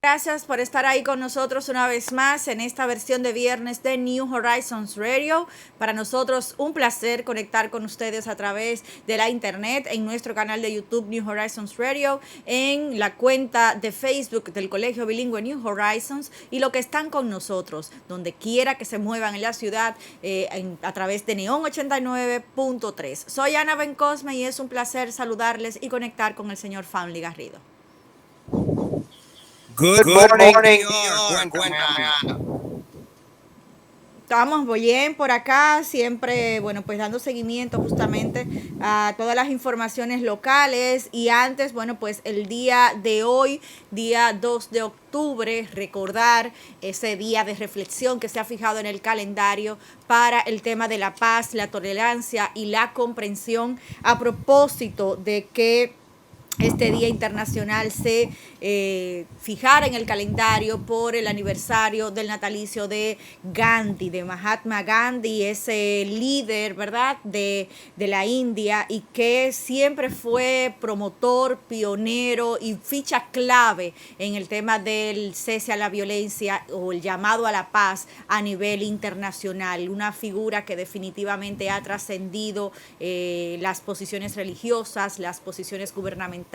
Gracias por estar ahí con nosotros una vez más en esta versión de viernes de New Horizons Radio. Para nosotros un placer conectar con ustedes a través de la internet en nuestro canal de YouTube New Horizons Radio, en la cuenta de Facebook del Colegio Bilingüe New Horizons y lo que están con nosotros, donde quiera que se muevan en la ciudad a través de Neon 89.3. Soy Ana Bencosme y es un placer saludarles y conectar con el señor Family Garrido. Good Good morning, morning, Dior. Dior. Cuéntame, Cuéntame, Ana. Ana. Estamos muy bien por acá, siempre, bueno, pues dando seguimiento justamente a todas las informaciones locales y antes, bueno, pues el día de hoy, día 2 de octubre, recordar ese día de reflexión que se ha fijado en el calendario para el tema de la paz, la tolerancia y la comprensión a propósito de que este Día Internacional se fijara en el calendario por el aniversario del natalicio de Gandhi, de Mahatma Gandhi, ese líder, ¿verdad?, de la India y que siempre fue promotor, pionero y ficha clave en el tema del cese a la violencia o el llamado a la paz a nivel internacional. Una figura que definitivamente ha trascendido las posiciones religiosas, las posiciones gubernamentales,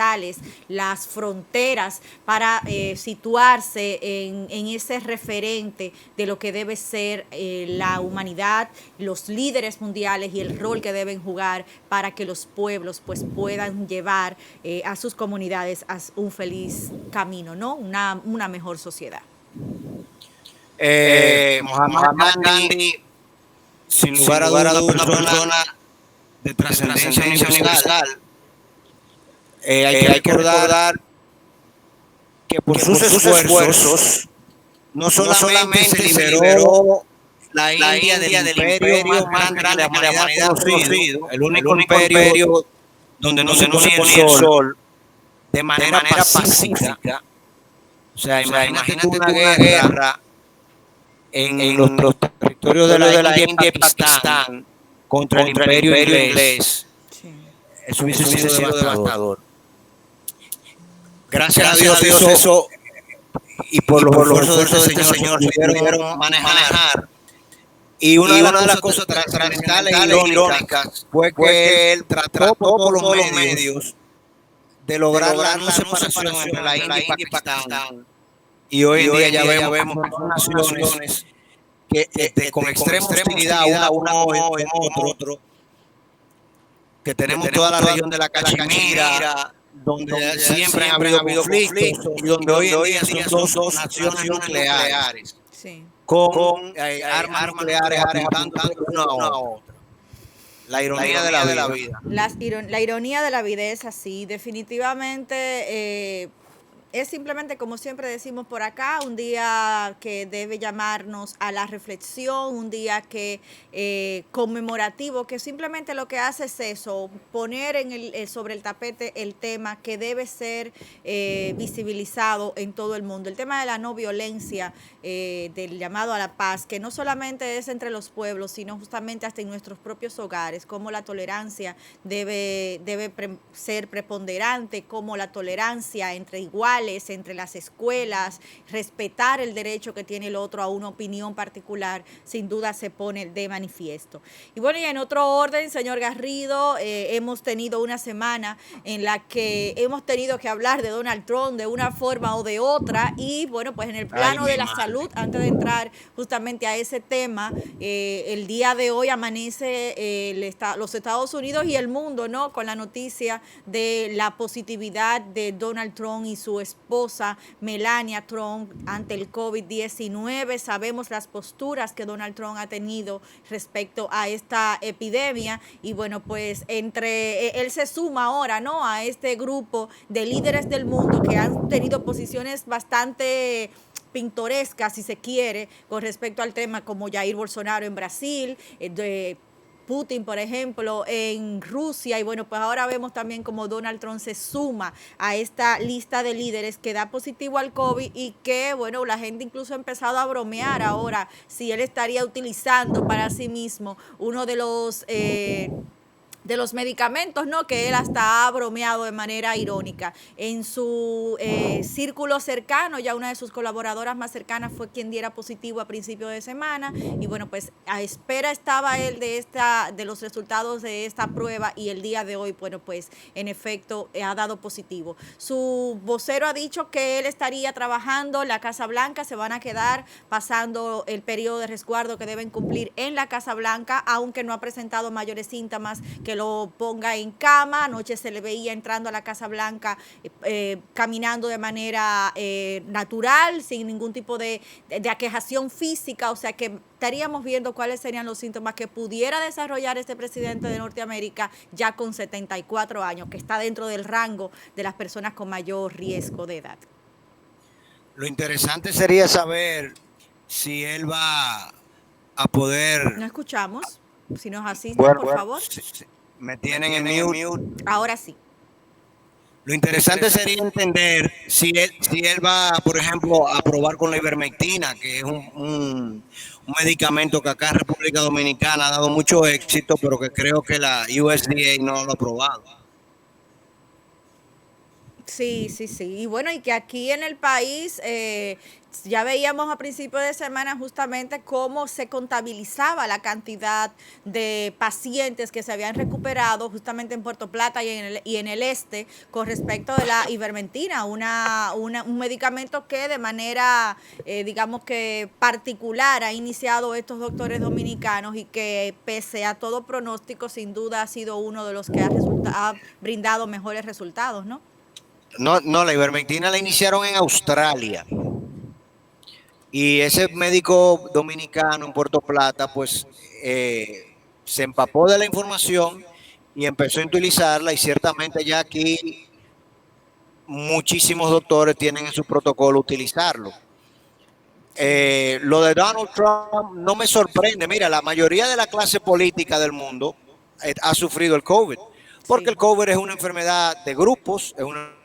las fronteras para situarse en ese referente de lo que debe ser la humanidad, los líderes mundiales y el rol que deben jugar para que los pueblos pues puedan llevar a sus comunidades a un feliz camino, ¿no? Una mejor sociedad. Muhammad Muhammad Gandhi, Gandhi, sin sin lugar a lugar a dudas, dudas, una una persona persona de de trascendencia trascendencia universal. universal. Hay que Hay que recordar recordar que por que sus por sus esfuerzos esfuerzos no no solamente se solamente se liberó liberó la la India del India del imperio más imperio más grande que la grande que la humanidad ha humanidad ha conocido, conocido, el el único único imperio imperio donde no se donde no se ponía el ponía el sol sol de de manera manera pacífica. pacífica. O sea, O sea, imagínate tú imagínate una tú una guerra guerra en los en los territorios de territorios la de la India y India y Pakistán Pakistán contra el contra el imperio imperio inglés. inglés. Sí. Eso hubiese Eso hubiese sido sido devastador. devastador. Gracias a Gracias a Dios Dios eso, eso, y por y los por los esfuerzos de esfuerzos este de este señor se señor se pudieron pudieron manejar. manejar. Y una Y de las una de las cosas cosas trascendentales e trascendentales e irónicas irónicas fue fue que él que él trató por trató todos por los todos los medios medios de de lograr la lograr no la no separación entre separación la entre India la y India y Pakistán. Pakistán. Y hoy Y en hoy día en ya día ya vemos vemos como como son son naciones naciones que con con extrema extrema hostilidad hostilidad una una con con otro, otro, que que tenemos toda tenemos la toda región de la la Cachemira, Cachemira, donde donde siempre han siempre han habido habido conflictos conflictos y y donde hoy donde en hoy día en son día son dos dos naciones naciones nucleares nucleares Sí. con con armas armas nucleares nucleares apuntándose apuntándose una a una a otra. otra. La La ironía de la ironía de la vida. vida. La ironía de la vida es así, definitivamente es simplemente, como siempre decimos por acá, un día que debe llamarnos a la reflexión, un día que conmemorativo, que simplemente lo que hace es eso, poner sobre el tapete el tema que debe ser visibilizado en todo el mundo. El tema de la no violencia, del llamado a la paz, que no solamente es entre los pueblos, sino justamente hasta en nuestros propios hogares, cómo la tolerancia debe ser preponderante, cómo la tolerancia entre iguales, entre las escuelas, respetar el derecho que tiene el otro a una opinión particular, sin duda se pone de manifiesto. Y bueno, y en otro orden, señor Garrido, hemos tenido una semana en la que hemos tenido que hablar de Donald Trump de una forma o de otra, y bueno, pues en el Ay, plano de mi la madre. salud, antes de entrar justamente a ese tema, el día de hoy amanece los Estados Unidos y el mundo, ¿no?, con la noticia de la positividad de Donald Trump y su esposa Melania Trump ante el COVID-19. Sabemos las posturas que Donald Trump ha tenido respecto a esta epidemia y bueno, pues él se suma ahora, ¿no?, a este grupo de líderes del mundo que han tenido posiciones bastante pintoresca, si se quiere, con respecto al tema, como Jair Bolsonaro en Brasil, de Putin, por ejemplo, en Rusia, y bueno, pues ahora vemos también como Donald Trump se suma a esta lista de líderes que da positivo al COVID y que, bueno, la gente incluso ha empezado a bromear ahora si él estaría utilizando para sí mismo uno de los de los medicamentos, ¿no? Que él hasta ha bromeado de manera irónica. En su círculo cercano, ya una de sus colaboradoras más cercanas fue quien diera positivo a principio de semana, y bueno, pues a espera estaba él de los resultados de esta prueba, y el día de hoy, bueno, pues en efecto ha dado positivo. Su vocero ha dicho que él estaría trabajando en la Casa Blanca, se van a quedar pasando el periodo de resguardo que deben cumplir en la Casa Blanca, aunque no ha presentado mayores síntomas que lo ponga en cama. Anoche se le veía entrando a la Casa Blanca caminando de manera natural, sin ningún tipo de aquejación física, o sea que estaríamos viendo cuáles serían los síntomas que pudiera desarrollar este presidente de Norteamérica ya con 74 años, que está dentro del rango de las personas con mayor riesgo de edad. Lo interesante sería saber si él va a poder... No escuchamos, si nos asisten, Bueno, por favor. me tienen en mute. Ahora sí. Lo interesante sería entender si él va, por ejemplo, a probar con la ivermectina, que es un medicamento que acá en República Dominicana ha dado mucho éxito, pero que creo que la USDA no lo ha probado. Sí, sí, sí. Y bueno, y que aquí en el país ya veíamos a principios de semana justamente cómo se contabilizaba la cantidad de pacientes que se habían recuperado justamente en Puerto Plata y en el este con respecto de la ivermectina, un medicamento que de manera, digamos que particular, ha iniciado estos doctores dominicanos, y que pese a todo pronóstico, sin duda ha sido uno de los que ha brindado mejores resultados, ¿no? No, la ivermectina la iniciaron en Australia. Y ese médico dominicano en Puerto Plata, pues se empapó de la información y empezó a utilizarla, y ciertamente ya aquí muchísimos doctores tienen en su protocolo utilizarlo. Lo de Donald Trump no me sorprende. Mira, la mayoría de la clase política del mundo ha sufrido el COVID, porque Sí. el COVID es una enfermedad de grupos, es una...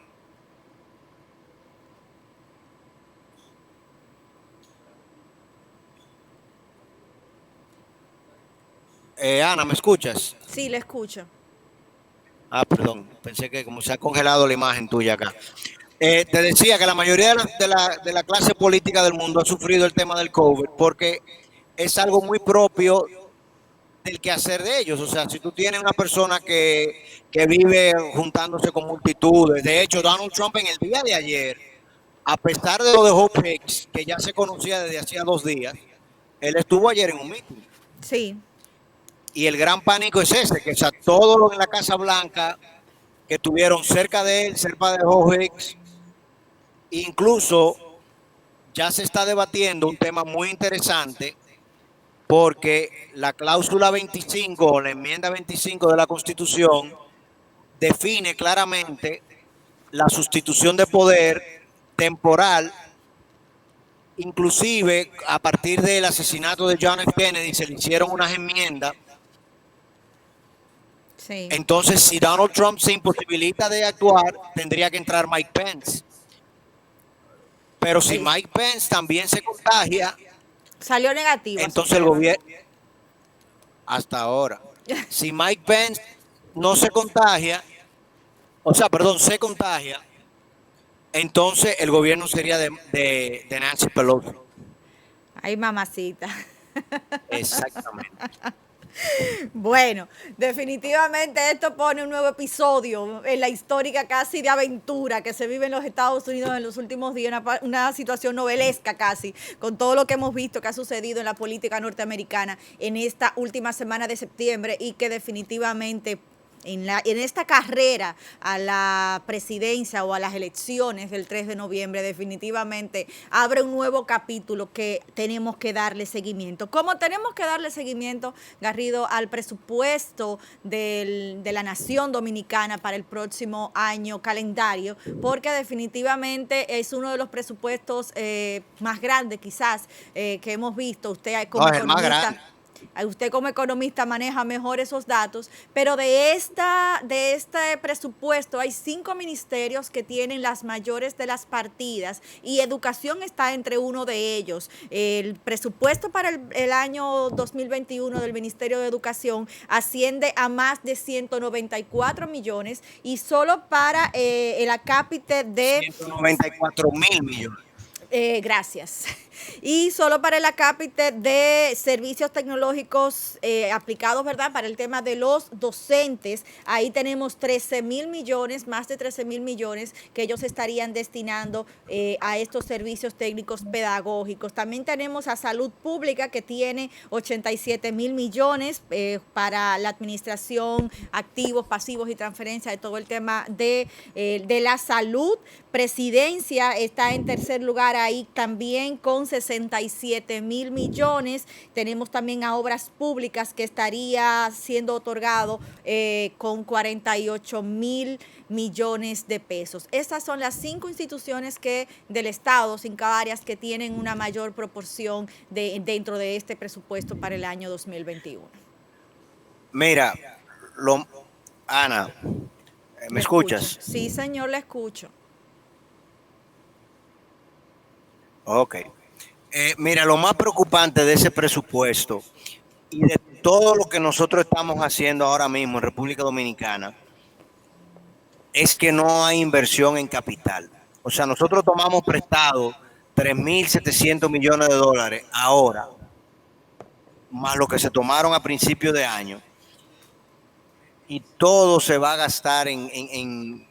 Ana, ¿me escuchas? Sí, le escucho. Ah, perdón, pensé que como se ha congelado la imagen tuya acá. Te decía que la mayoría de la clase política del mundo ha sufrido el tema del COVID, porque es algo muy propio del quehacer de ellos. O sea, si tú tienes una persona que vive juntándose con multitudes, de hecho, Donald Trump en el día de ayer, a pesar de lo de Hope Hicks, que ya se conocía desde hacía 2 días, él estuvo ayer en un meeting. Sí. Y el gran pánico es ese, que todos los en la Casa Blanca que estuvieron cerca de él, cerca de Hope Hicks, incluso ya se está debatiendo un tema muy interesante, porque la cláusula 25 o la enmienda 25 de la Constitución define claramente la sustitución de poder temporal. Inclusive a partir del asesinato de John F. Kennedy se le hicieron unas enmiendas. Sí. Entonces, si Donald Trump se imposibilita de actuar, tendría que entrar Mike Pence. Pero si Mike Pence también se contagia, salió negativo. entonces el gobierno, hasta ahora, si Mike Pence no se contagia, se contagia, entonces el gobierno sería de Nancy Pelosi. Ay, mamacita. Exactamente. Bueno, definitivamente esto pone un nuevo episodio en la histórica casi de aventura que se vive en los Estados Unidos en los últimos días, una situación novelesca casi, con todo lo que hemos visto que ha sucedido en la política norteamericana en esta última semana de septiembre, y que definitivamente en esta carrera a la presidencia o a las elecciones del 3 de noviembre definitivamente abre un nuevo capítulo que tenemos que darle seguimiento. ¿Cómo tenemos que darle seguimiento, Garrido, al presupuesto de la nación dominicana para el próximo año calendario? Porque definitivamente es uno de los presupuestos más grandes quizás que hemos visto. Usted como No, es el más grande. Usted como economista maneja mejor esos datos, pero de este presupuesto hay 5 ministerios que tienen las mayores de las partidas y educación está entre uno de ellos. El presupuesto para el año 2021 del Ministerio de Educación asciende a más de 194 millones y solo para el acápite de 194.000 millones. Gracias. Y solo para el acápite de servicios tecnológicos aplicados, ¿verdad? Para el tema de los docentes, ahí tenemos 13.000 millones, más de 13.000 millones que ellos estarían destinando a estos servicios técnicos pedagógicos. También tenemos a salud pública que tiene 87.000 millones para la administración, activos, pasivos y transferencia de todo el tema de la salud. Presidencia está en tercer lugar ahí también con 67.000 millones. Tenemos también a obras públicas que estaría siendo otorgado con 48.000 millones de pesos. Estas son las 5 instituciones del Estado, 5 áreas que tienen una mayor proporción dentro de este presupuesto para el año 2021. Mira, Ana, ¿me escuchas? Sí, señor, le escucho. Ok. Mira, lo más preocupante de ese presupuesto y de todo lo que nosotros estamos haciendo ahora mismo en República Dominicana es que no hay inversión en capital. O sea, nosotros tomamos prestado 3.700 millones de dólares ahora, más lo que se tomaron a principio de año, y todo se va a gastar en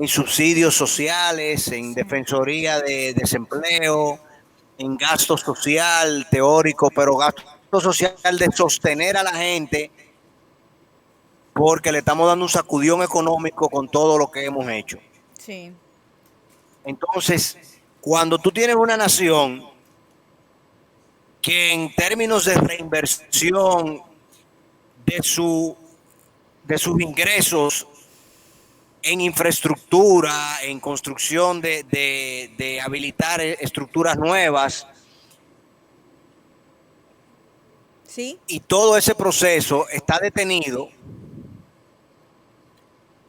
subsidios sociales, en defensoría de desempleo, en gasto social teórico, pero gasto social de sostener a la gente, porque le estamos dando un sacudión económico con todo lo que hemos hecho. Sí. Entonces, cuando tú tienes una nación que en términos de reinversión de sus ingresos en infraestructura, en construcción de habilitar estructuras nuevas, ¿sí? Y todo ese proceso está detenido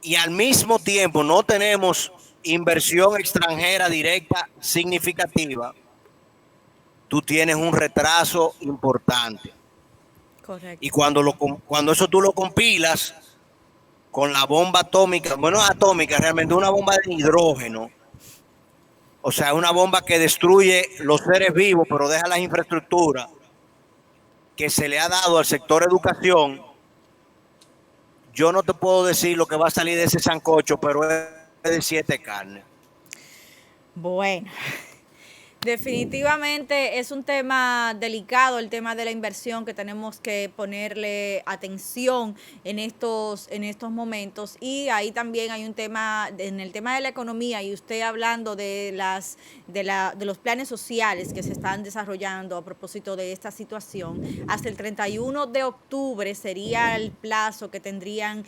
y al mismo tiempo no tenemos inversión extranjera directa significativa, tú tienes un retraso importante. Correcto. Y cuando eso tú lo compilas con la bomba atómica, bueno, atómica realmente una bomba de hidrógeno, o sea, una bomba que destruye los seres vivos, pero deja las infraestructuras que se le ha dado al sector educación. Yo no te puedo decir lo que va a salir de ese sancocho, pero es de 7 carnes. Bueno. Definitivamente es un tema delicado el tema de la inversión que tenemos que ponerle atención en estos momentos, y ahí también hay un tema en el tema de la economía, y usted hablando de los planes sociales que se están desarrollando a propósito de esta situación. Hasta el 31 de octubre sería el plazo que tendrían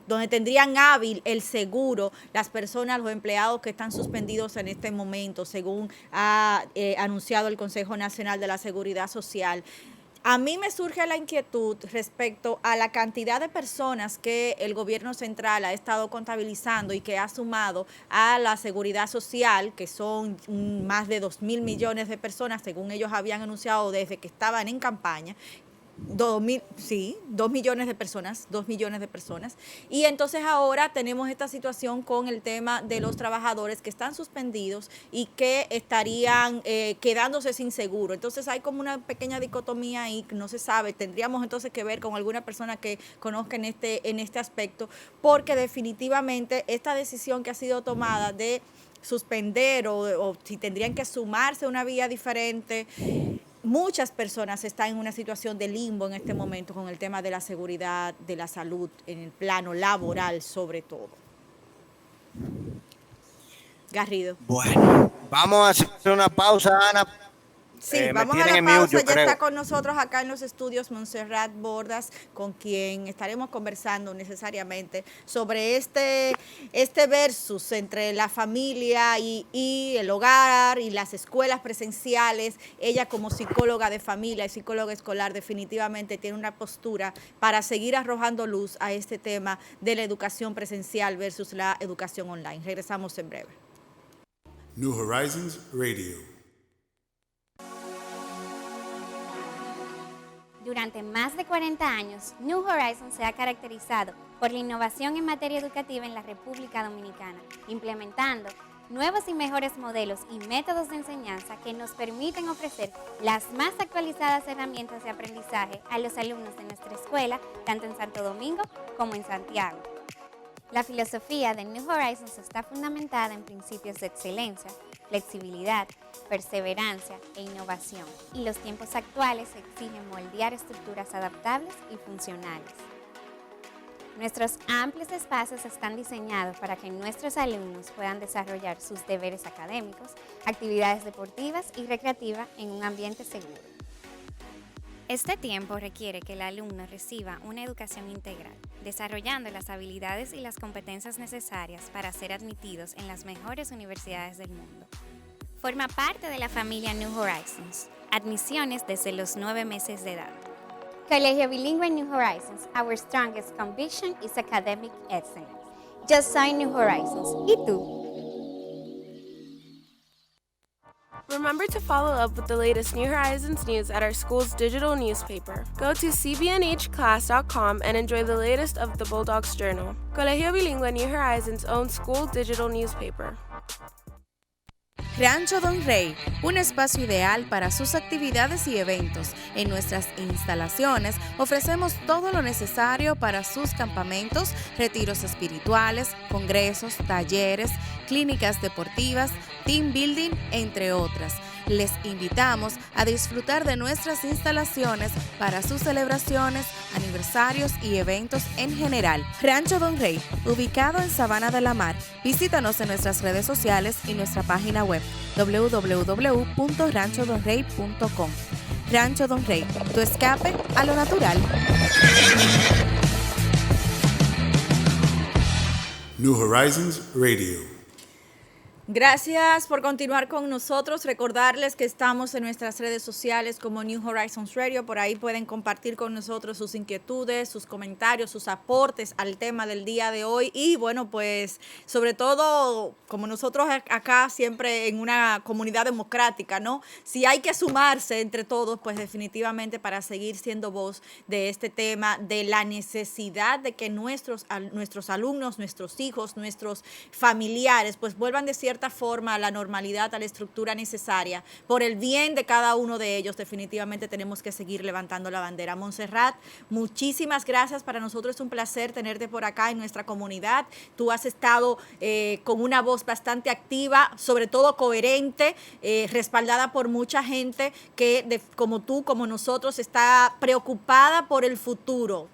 donde tendrían hábil el seguro las personas, los empleados que están suspendidos en este momento, según ha anunciado el Consejo Nacional de la Seguridad Social. A mí me surge la inquietud respecto a la cantidad de personas que el gobierno central ha estado contabilizando y que ha sumado a la seguridad social, que son más de 2.000 millones de personas, según ellos habían anunciado desde que estaban en campaña. 2 millones de personas, 2 millones de personas. Y entonces ahora tenemos esta situación con el tema de los trabajadores que están suspendidos y que estarían quedándose sin seguro. Entonces hay como una pequeña dicotomía ahí, no se sabe. Tendríamos entonces que ver con alguna persona que conozca en este aspecto, porque definitivamente esta decisión que ha sido tomada de suspender o si tendrían que sumarse a una vía diferente. Muchas personas están en una situación de limbo en este momento con el tema de la seguridad, de la salud, en el plano laboral sobre todo. Garrido. Bueno, vamos a hacer una pausa, Ana. Sí, Me vamos a tienen la en mute, pausa. yo Ya creo. está con nosotros acá en los estudios Montserrat Bordas, con quien estaremos conversando necesariamente sobre este versus entre la familia y el hogar y las escuelas presenciales. Ella como psicóloga de familia y psicóloga escolar definitivamente tiene una postura para seguir arrojando luz a este tema de la educación presencial versus la educación online. Regresamos en breve. New Horizons Radio. Durante más de 40 años, New Horizons se ha caracterizado por la innovación en materia educativa en la República Dominicana, implementando nuevos y mejores modelos y métodos de enseñanza que nos permiten ofrecer las más actualizadas herramientas de aprendizaje a los alumnos de nuestra escuela, tanto en Santo Domingo como en Santiago. La filosofía de New Horizons está fundamentada en principios de excelencia, flexibilidad, perseverancia e innovación, y los tiempos actuales exigen moldear estructuras adaptables y funcionales. Nuestros amplios espacios están diseñados para que nuestros alumnos puedan desarrollar sus deberes académicos, actividades deportivas y recreativas en un ambiente seguro. Este tiempo requiere que el alumno reciba una educación integral, desarrollando las habilidades y las competencias necesarias para ser admitidos en las mejores universidades del mundo. Forma parte de la familia New Horizons. Admisiones desde los 9 meses de edad. Colegio Bilingüe New Horizons. Our strongest conviction is academic excellence. Yo soy New Horizons. ¿Y tú? Remember to follow up with the latest New Horizons news at our school's digital newspaper. Go to cbnhclass.com and enjoy the latest of the Bulldogs Journal, Colegio Bilingüe New Horizons' own school digital newspaper. Rancho Don Rey, un espacio ideal para sus actividades y eventos. En nuestras instalaciones ofrecemos todo lo necesario para sus campamentos, retiros espirituales, congresos, talleres, clínicas deportivas, team building, entre otras. Les invitamos a disfrutar de nuestras instalaciones para sus celebraciones, aniversarios y eventos en general. Rancho Don Rey, ubicado en Sabana de la Mar. Visítanos en nuestras redes sociales y nuestra página web www.ranchodonrey.com. Rancho Don Rey, tu escape a lo natural. New Horizons Radio. Gracias por continuar con nosotros. Recordarles que estamos en nuestras redes sociales como New Horizons Radio. Por ahí pueden compartir con nosotros sus inquietudes, sus comentarios, sus aportes al tema del día de hoy. Y bueno, pues sobre todo, como nosotros acá siempre en una comunidad democrática, ¿no? Si hay que sumarse entre todos, pues definitivamente para seguir siendo voz de este tema, de la necesidad de que nuestros alumnos, nuestros hijos, nuestros familiares, pues vuelvan de cierta forma a la normalidad, a la estructura necesaria. Por el bien de cada uno de ellos, definitivamente tenemos que seguir levantando la bandera. Montserrat, muchísimas gracias. Para nosotros es un placer tenerte por acá en nuestra comunidad. Tú has estado con una voz bastante activa, sobre todo coherente, respaldada por mucha gente que, como tú, como nosotros, está preocupada por el futuro.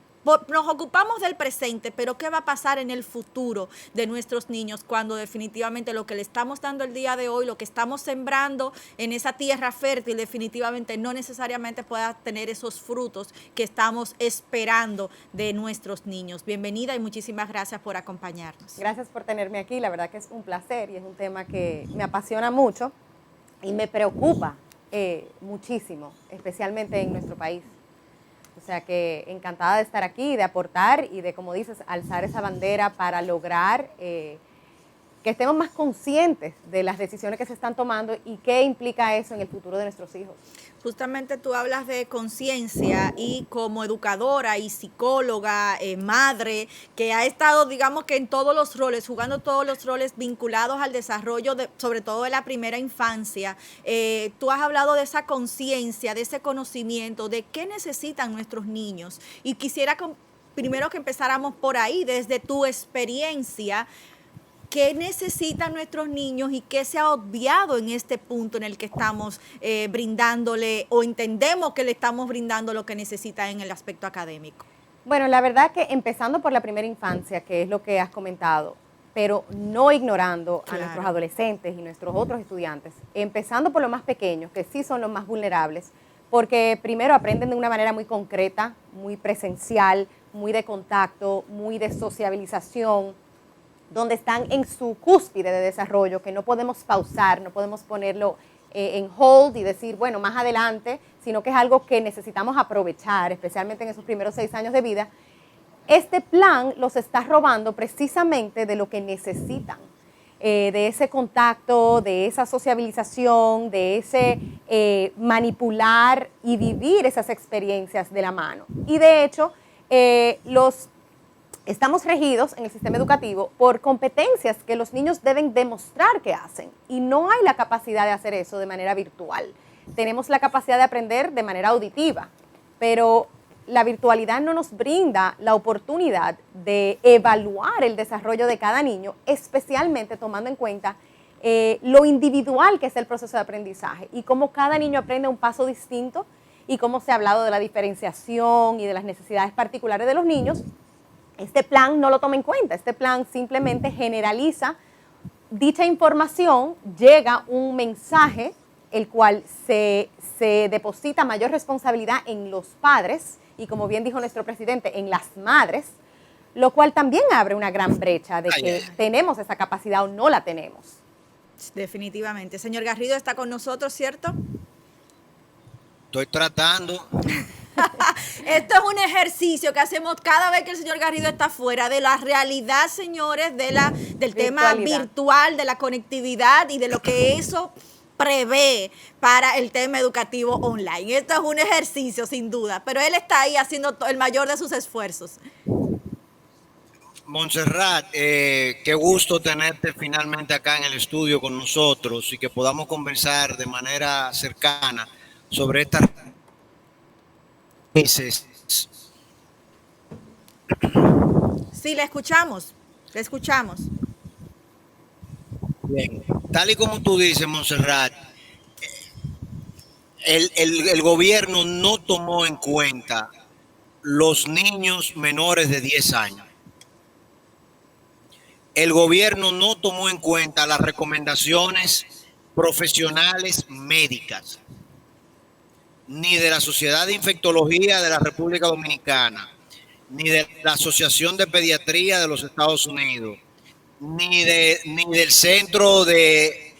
Nos ocupamos del presente, pero ¿qué va a pasar en el futuro de nuestros niños cuando definitivamente lo que le estamos dando el día de hoy, lo que estamos sembrando en esa tierra fértil, definitivamente no necesariamente pueda tener esos frutos que estamos esperando de nuestros niños? Bienvenida y muchísimas gracias por acompañarnos. Gracias por tenerme aquí, la verdad que es un placer y es un tema que me apasiona mucho y me preocupa muchísimo, especialmente en nuestro país. O sea que encantada de estar aquí, de aportar y de, como dices, alzar esa bandera para lograr que estemos más conscientes de las decisiones que se están tomando y qué implica eso en el futuro de nuestros hijos. Justamente tú hablas de conciencia y como educadora y psicóloga, madre, que ha estado, digamos que en todos los roles, jugando todos los roles vinculados al desarrollo, sobre todo de la primera infancia, tú has hablado de esa conciencia, de ese conocimiento, de qué necesitan nuestros niños. Y quisiera primero que empezáramos por ahí, desde tu experiencia. ¿Qué necesitan nuestros niños y qué se ha obviado en este punto en el que estamos brindándole o entendemos que le estamos brindando lo que necesita en el aspecto académico? Bueno, la verdad que empezando por la primera infancia, que es lo que has comentado, pero no ignorando a Claro. nuestros adolescentes y nuestros otros estudiantes, empezando por los más pequeños, que sí son los más vulnerables, porque primero aprenden de una manera muy concreta, muy presencial, muy de contacto, muy de sociabilización, donde están en su cúspide de desarrollo, que no podemos pausar, no podemos ponerlo en hold y decir, bueno, más adelante, sino que es algo que necesitamos aprovechar, especialmente en esos primeros 6 años de vida. Este plan los está robando precisamente de lo que necesitan, de ese contacto, de esa sociabilización, de ese manipular y vivir esas experiencias de la mano. Y de hecho, estamos regidos en el sistema educativo por competencias que los niños deben demostrar que hacen, y no hay la capacidad de hacer eso de manera virtual. Tenemos la capacidad de aprender de manera auditiva, pero la virtualidad no nos brinda la oportunidad de evaluar el desarrollo de cada niño, especialmente tomando en cuenta lo individual que es el proceso de aprendizaje y cómo cada niño aprende a un paso distinto, y cómo se ha hablado de la diferenciación y de las necesidades particulares de los niños. Este plan no lo toma en cuenta. Este plan simplemente generaliza dicha información, llega un mensaje, el cual se deposita mayor responsabilidad en los padres y, como bien dijo nuestro presidente, en las madres, lo cual también abre una gran brecha de que tenemos esa capacidad o no la tenemos. Definitivamente. Señor Garrido está con nosotros, ¿cierto? Estoy tratando. Esto es un ejercicio que hacemos cada vez que el señor Garrido está fuera de la realidad, señores, del tema virtual, de la conectividad y de lo que eso prevé para el tema educativo online. Esto es un ejercicio, sin duda, pero él está ahí haciendo el mayor de sus esfuerzos. Montserrat, qué gusto tenerte finalmente acá en el estudio con nosotros y que podamos conversar de manera cercana sobre estas meses. Sí, le escuchamos, le escuchamos. Bien, tal y como tú dices, Montserrat, el gobierno no tomó en cuenta los niños menores de 10 años. El gobierno no tomó en cuenta las recomendaciones profesionales médicas, ni de la Sociedad de Infectología de la República Dominicana, ni de la Asociación de Pediatría de los Estados Unidos, ni del Centro de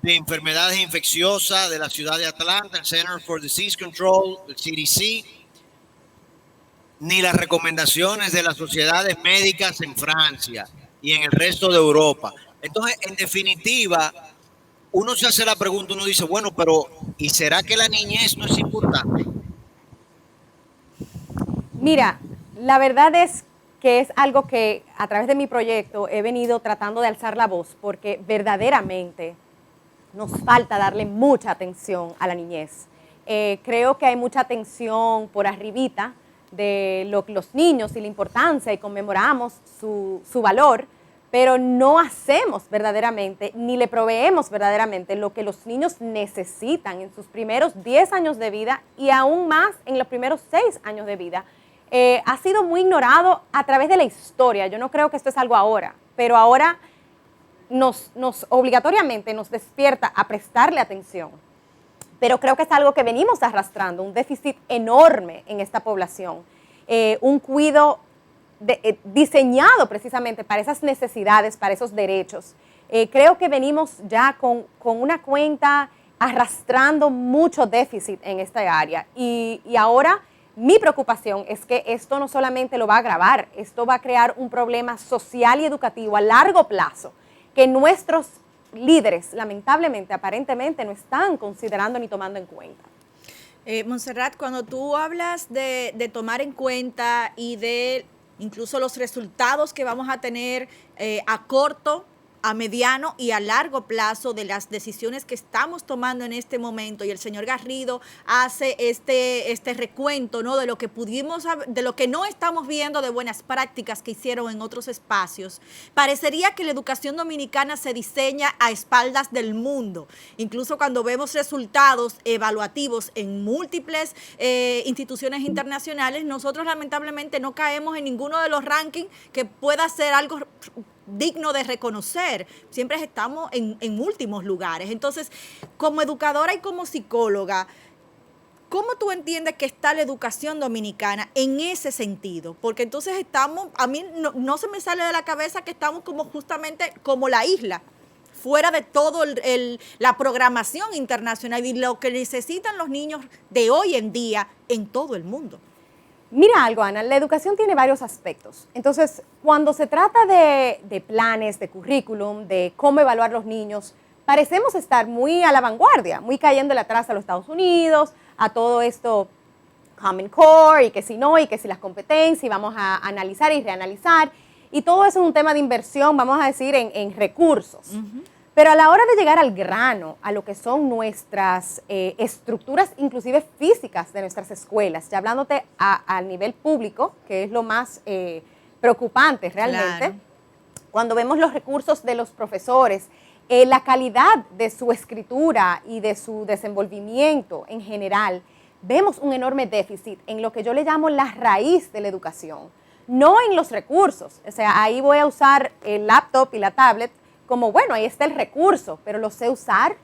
Enfermedades Infecciosas de la ciudad de Atlanta, el Center for Disease Control, el CDC, ni las recomendaciones de las sociedades médicas en Francia y en el resto de Europa. Entonces, en definitiva, uno se hace la pregunta, uno dice, bueno, pero ¿y será que la niñez no es importante? Mira, la verdad es que es algo que a través de mi proyecto he venido tratando de alzar la voz, porque verdaderamente nos falta darle mucha atención a la niñez. Creo que hay mucha atención por arribita de los niños y la importancia, y conmemoramos su valor, pero no hacemos verdaderamente, ni le proveemos verdaderamente lo que los niños necesitan en sus primeros 10 años de vida y aún más en los primeros 6 años de vida. Ha sido muy ignorado a través de la historia. Yo no creo que esto es algo ahora, pero ahora nos obligatoriamente nos despierta a prestarle atención. Pero creo que es algo que venimos arrastrando, un déficit enorme en esta población, un cuidado diseñado precisamente para esas necesidades, para esos derechos. Creo que venimos ya con una cuenta arrastrando mucho déficit en esta área, y ahora mi preocupación es que esto no solamente lo va a agravar, esto va a crear un problema social y educativo a largo plazo que nuestros líderes, lamentablemente, aparentemente, no están considerando ni tomando en cuenta. Montserrat, cuando tú hablas de tomar en cuenta y de incluso los resultados que vamos a tener a corto a mediano y a largo plazo de las decisiones que estamos tomando en este momento, y el señor Garrido hace este recuento, ¿no?, de lo que de lo que no estamos viendo, de buenas prácticas que hicieron en otros espacios, parecería que la educación dominicana se diseña a espaldas del mundo. Incluso cuando vemos resultados evaluativos en múltiples instituciones internacionales, nosotros lamentablemente no caemos en ninguno de los rankings que pueda ser algo digno de reconocer. Siempre estamos en últimos lugares. Entonces, como educadora y como psicóloga, ¿cómo tú entiendes que está la educación dominicana en ese sentido? Porque entonces a mí no se me sale de la cabeza que estamos como justamente como la isla, fuera de todo la programación internacional y lo que necesitan los niños de hoy en día en todo el mundo. Mira algo, Ana, la educación tiene varios aspectos. Entonces, cuando se trata de planes, de currículum, de cómo evaluar los niños, parecemos estar muy a la vanguardia, muy cayéndole atrás a los Estados Unidos, a todo esto Common Core, y que si no, y que si las competencias, y vamos a analizar y reanalizar. Y todo eso es un tema de inversión, vamos a decir, en recursos. Uh-huh. Pero a la hora de llegar al grano, a lo que son nuestras estructuras, inclusive físicas de nuestras escuelas, ya hablándote al nivel público, que es lo más preocupante realmente, claro, cuando vemos los recursos de los profesores, la calidad de su escritura y de su desenvolvimiento en general, vemos un enorme déficit en lo que yo le llamo la raíz de la educación, no en los recursos. O sea, ahí voy a usar el laptop y la tablet como, bueno, ahí está el recurso, pero lo sé usar,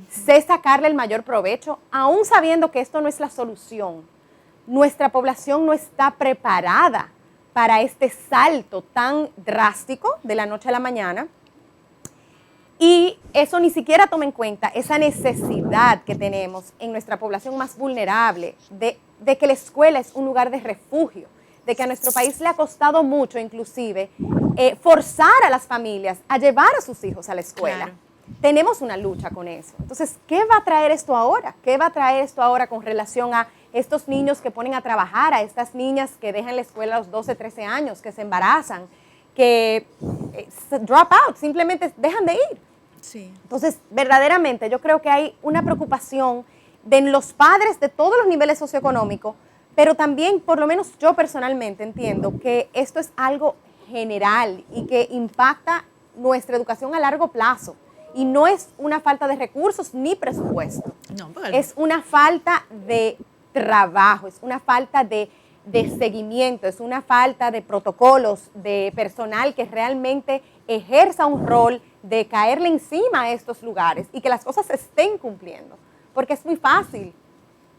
sé sacarle el mayor provecho, aún sabiendo que esto no es la solución. Nuestra población no está preparada para este salto tan drástico de la noche a la mañana, y eso ni siquiera toma en cuenta esa necesidad que tenemos en nuestra población más vulnerable de que la escuela es un lugar de refugio, de que a nuestro país le ha costado mucho inclusive forzar a las familias a llevar a sus hijos a la escuela. Claro. Tenemos una lucha con eso. Entonces, ¿qué va a traer esto ahora? ¿Qué va a traer esto ahora con relación a estos niños que ponen a trabajar, a estas niñas que dejan la escuela a los 12, 13 años, que se embarazan, que drop out, simplemente dejan de ir? Sí. Entonces, verdaderamente yo creo que hay una preocupación de los padres de todos los niveles socioeconómicos, pero también, por lo menos yo personalmente entiendo que esto es algo general y que impacta nuestra educación a largo plazo. Y no es una falta de recursos ni presupuesto. No, es una falta de trabajo, es una falta de seguimiento, es una falta de protocolos, de personal que realmente ejerza un rol de caerle encima a estos lugares y que las cosas se estén cumpliendo. Porque es muy fácil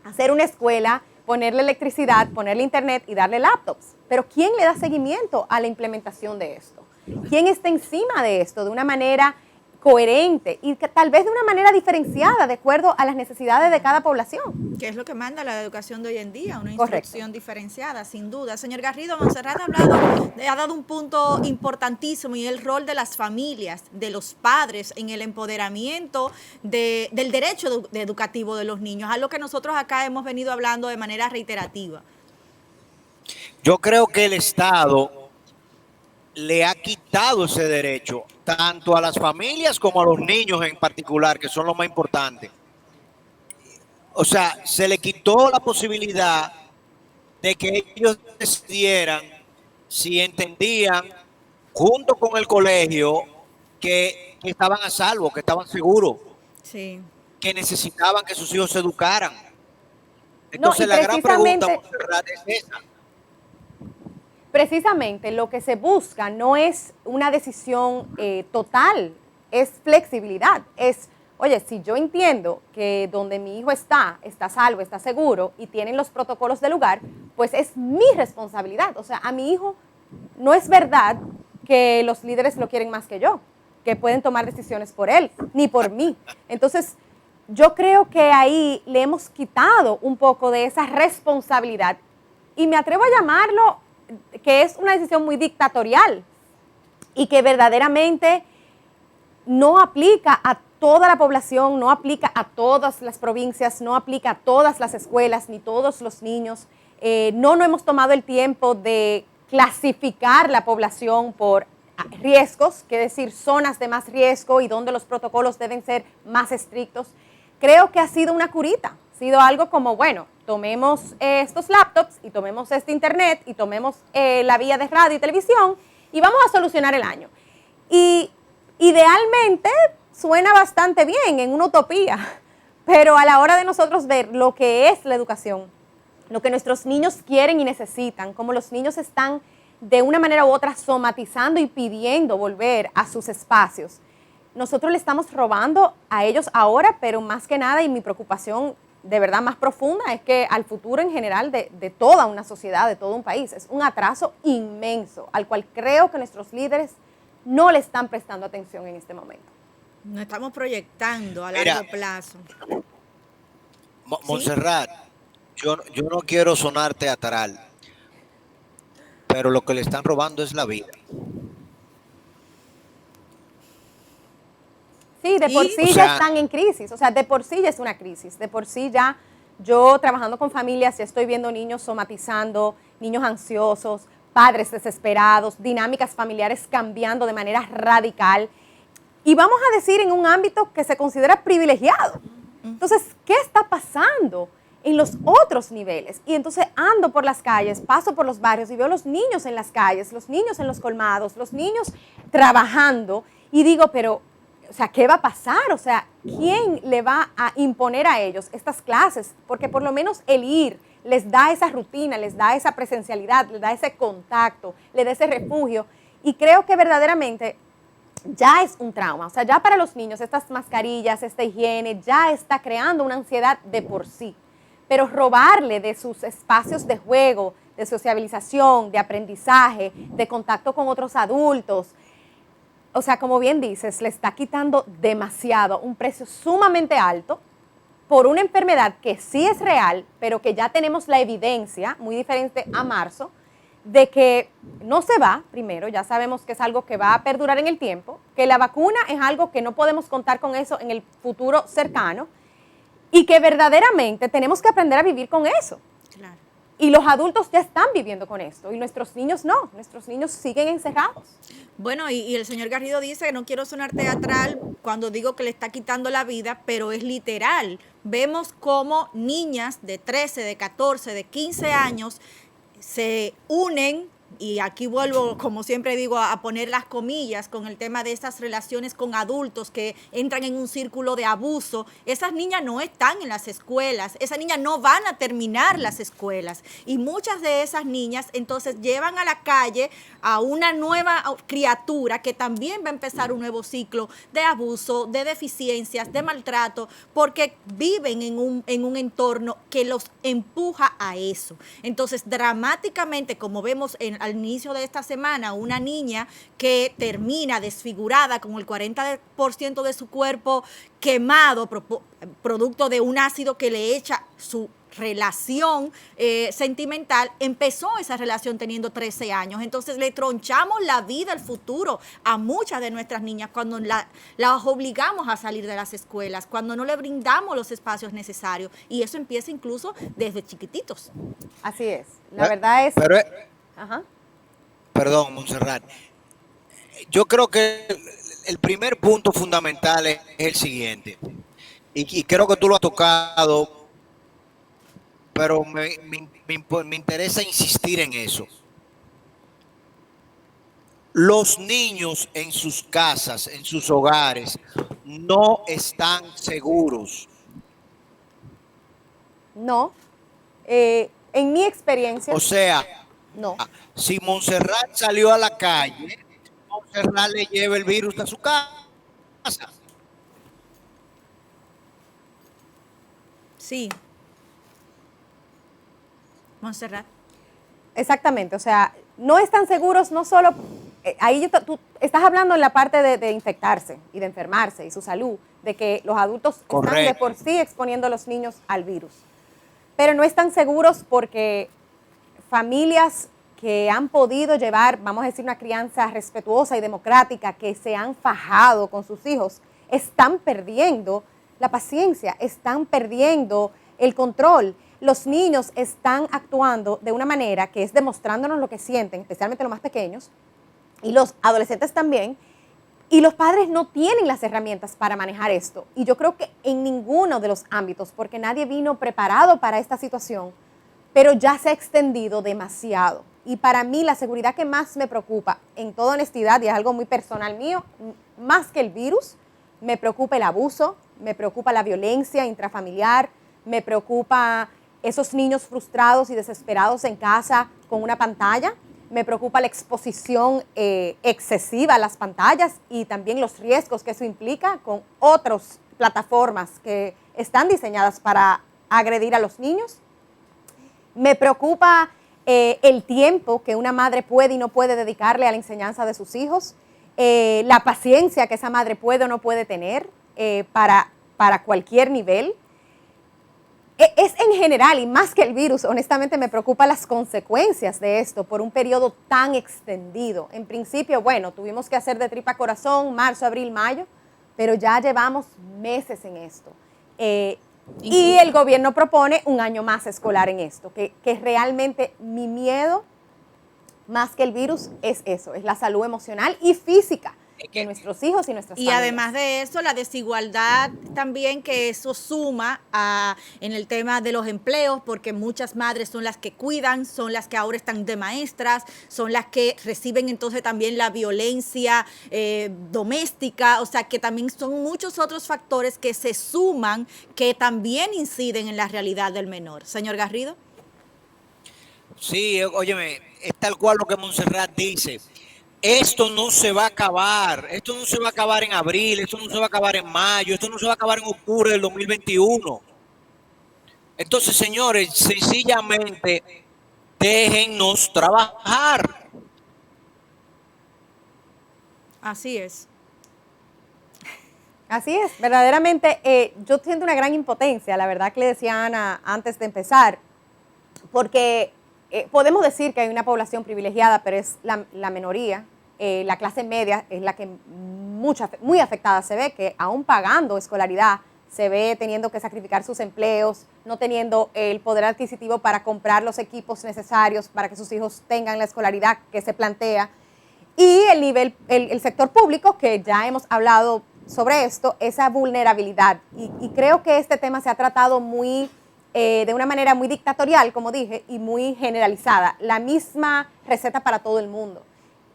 hacer una escuela, ponerle electricidad, ponerle internet y darle laptops. Pero ¿quién le da seguimiento a la implementación de esto? ¿Quién está encima de esto de una manera coherente y que tal vez de una manera diferenciada de acuerdo a las necesidades de cada población? Que es lo que manda la educación de hoy en día, una instrucción diferenciada, sin duda. Señor Garrido, Montserrat ha dado un punto importantísimo, y el rol de las familias, de los padres en el empoderamiento del derecho educativo de los niños, algo que nosotros acá hemos venido hablando de manera reiterativa. Yo creo que el Estado le ha quitado ese derecho tanto a las familias como a los niños en particular, que son los más importantes. O sea, se le quitó la posibilidad de que ellos decidieran si entendían, junto con el colegio, que estaban a salvo, que estaban seguros, sí, que necesitaban que sus hijos se educaran. Entonces, la gran pregunta, Montserrat, es esa. Precisamente lo que se busca no es una decisión total, es flexibilidad. Es, oye, si yo entiendo que donde mi hijo está salvo, está seguro y tienen los protocolos del lugar, pues es mi responsabilidad. O sea, a mi hijo no es verdad que los líderes lo quieren más que yo, que pueden tomar decisiones por él, ni por mí. Entonces, yo creo que ahí le hemos quitado un poco de esa responsabilidad y me atrevo a llamarlo que es una decisión muy dictatorial y que verdaderamente no aplica a toda la población, no aplica a todas las provincias, no aplica a todas las escuelas ni todos los niños. No hemos tomado el tiempo de clasificar la población por riesgos, quiere decir zonas de más riesgo y donde los protocolos deben ser más estrictos. Creo que ha sido una curita, ha sido algo como, bueno, tomemos estos laptops y tomemos este internet y tomemos la vía de radio y televisión y vamos a solucionar el año. Y idealmente suena bastante bien, en una utopía, pero a la hora de nosotros ver lo que es la educación, lo que nuestros niños quieren y necesitan, cómo los niños están de una manera u otra somatizando y pidiendo volver a sus espacios, nosotros le estamos robando a ellos ahora, pero más que nada, y mi preocupación de verdad más profunda, es que al futuro en general de toda una sociedad, de todo un país, es un atraso inmenso, al cual creo que nuestros líderes no le están prestando atención en este momento. Nos estamos proyectando a Mira, largo plazo. Montserrat, yo no quiero sonar teatral, pero lo que le están robando es la vida. Sí, de por sí ya están en crisis, o sea, de por sí ya es una crisis, de por sí ya yo trabajando con familias ya estoy viendo niños somatizando, niños ansiosos, padres desesperados, dinámicas familiares cambiando de manera radical y vamos a decir en un ámbito que se considera privilegiado. Entonces, ¿qué está pasando en los otros niveles? Y entonces ando por las calles, paso por los barrios y veo los niños en las calles, los niños en los colmados, los niños trabajando y digo, pero o sea, ¿qué va a pasar? O sea, ¿quién le va a imponer a ellos estas clases? Porque por lo menos el ir les da esa rutina, les da esa presencialidad, les da ese contacto, les da ese refugio. Y creo que verdaderamente ya es un trauma. O sea, ya para los niños estas mascarillas, esta higiene, ya está creando una ansiedad de por sí. Pero robarle de sus espacios de juego, de sociabilización, de aprendizaje, de contacto con otros adultos, o sea, como bien dices, le está quitando demasiado, un precio sumamente alto por una enfermedad que sí es real, pero que ya tenemos la evidencia, muy diferente a marzo, de que no se va, primero, ya sabemos que es algo que va a perdurar en el tiempo, que la vacuna es algo que no podemos contar con eso en el futuro cercano y que verdaderamente tenemos que aprender a vivir con eso. Claro. Y los adultos ya están viviendo con esto y nuestros niños no, nuestros niños siguen encerrados. Bueno, y el señor Garrido dice que no quiero sonar teatral cuando digo que le está quitando la vida, pero es literal. Vemos cómo niñas de 13, de 14, de 15 años se unen, y aquí vuelvo, como siempre digo, a poner las comillas con el tema de estas relaciones con adultos que entran en un círculo de abuso. Esas niñas no están en las escuelas, esas niñas no van a terminar las escuelas y muchas de esas niñas entonces llevan a la calle a una nueva criatura que también va a empezar un nuevo ciclo de abuso, de deficiencias, de maltrato, porque viven en un entorno que los empuja a eso. Entonces, dramáticamente, como vemos al inicio de esta semana, una niña que termina desfigurada con el 40% de su cuerpo quemado, producto de un ácido que le echa su relación sentimental, empezó esa relación teniendo 13 años. Entonces le tronchamos la vida, el futuro a muchas de nuestras niñas cuando las obligamos a salir de las escuelas, cuando no le brindamos los espacios necesarios. Y eso empieza incluso desde chiquititos. Así es. La verdad es... Pero, Ajá. perdón, Montserrat. Yo creo que el primer punto fundamental es el siguiente. Y creo que tú lo has tocado, pero me interesa insistir en eso. Los niños en sus casas, en sus hogares, no están seguros. No. En mi experiencia... O sea, no. si Montserrat salió a la calle, Montserrat le lleva el virus a su casa. Sí. Montserrat. Exactamente, o sea, no están seguros, no solo, ahí tú estás hablando en la parte de infectarse y de enfermarse y su salud, de que los adultos Correcto. están de por sí exponiendo a los niños al virus, pero no están seguros porque familias que han podido llevar, vamos a decir, una crianza respetuosa y democrática, que se han fajado con sus hijos, están perdiendo la paciencia, están perdiendo el control. Los niños están actuando de una manera que es demostrándonos lo que sienten, especialmente los más pequeños, y los adolescentes también, y los padres no tienen las herramientas para manejar esto. Y yo creo que en ninguno de los ámbitos, porque nadie vino preparado para esta situación, pero ya se ha extendido demasiado. Y para mí la seguridad que más me preocupa, en toda honestidad, y es algo muy personal mío, más que el virus, me preocupa el abuso, me preocupa la violencia intrafamiliar, me preocupa esos niños frustrados y desesperados en casa con una pantalla, me preocupa la exposición excesiva a las pantallas y también los riesgos que eso implica con otras plataformas que están diseñadas para agredir a los niños. Me preocupa el tiempo que una madre puede y no puede dedicarle a la enseñanza de sus hijos, la paciencia que esa madre puede o no puede tener para cualquier nivel. Es en general, y más que el virus, honestamente me preocupan las consecuencias de esto por un periodo tan extendido. En principio, bueno, tuvimos que hacer de tripa corazón marzo, abril, mayo, pero ya llevamos meses en esto. Y el gobierno propone un año más escolar en esto, que realmente mi miedo, más que el virus, es eso, es la salud emocional y física de nuestros hijos y nuestras familias. Y además de eso, la desigualdad también que eso suma en el tema de los empleos, porque muchas madres son las que cuidan, son las que ahora están de maestras, son las que reciben entonces también la violencia doméstica, o sea que también son muchos otros factores que se suman que también inciden en la realidad del menor. Señor Garrido. Sí, óyeme, es tal cual lo que Montserrat dice. Esto no se va a acabar, esto no se va a acabar en abril, esto no se va a acabar en mayo, esto no se va a acabar en octubre del 2021. Entonces, señores, sencillamente déjennos trabajar. Así es. Así es, verdaderamente yo siento una gran impotencia, la verdad que le decía Ana antes de empezar, porque podemos decir que hay una población privilegiada, pero es la minoría. La clase media es la que muy afectada se ve, que aún pagando escolaridad se ve teniendo que sacrificar sus empleos, no teniendo el poder adquisitivo para comprar los equipos necesarios para que sus hijos tengan la escolaridad que se plantea. Y el sector público, que ya hemos hablado sobre esto, esa vulnerabilidad. Y creo que este tema se ha tratado de una manera muy dictatorial, como dije, y muy generalizada. La misma receta para todo el mundo.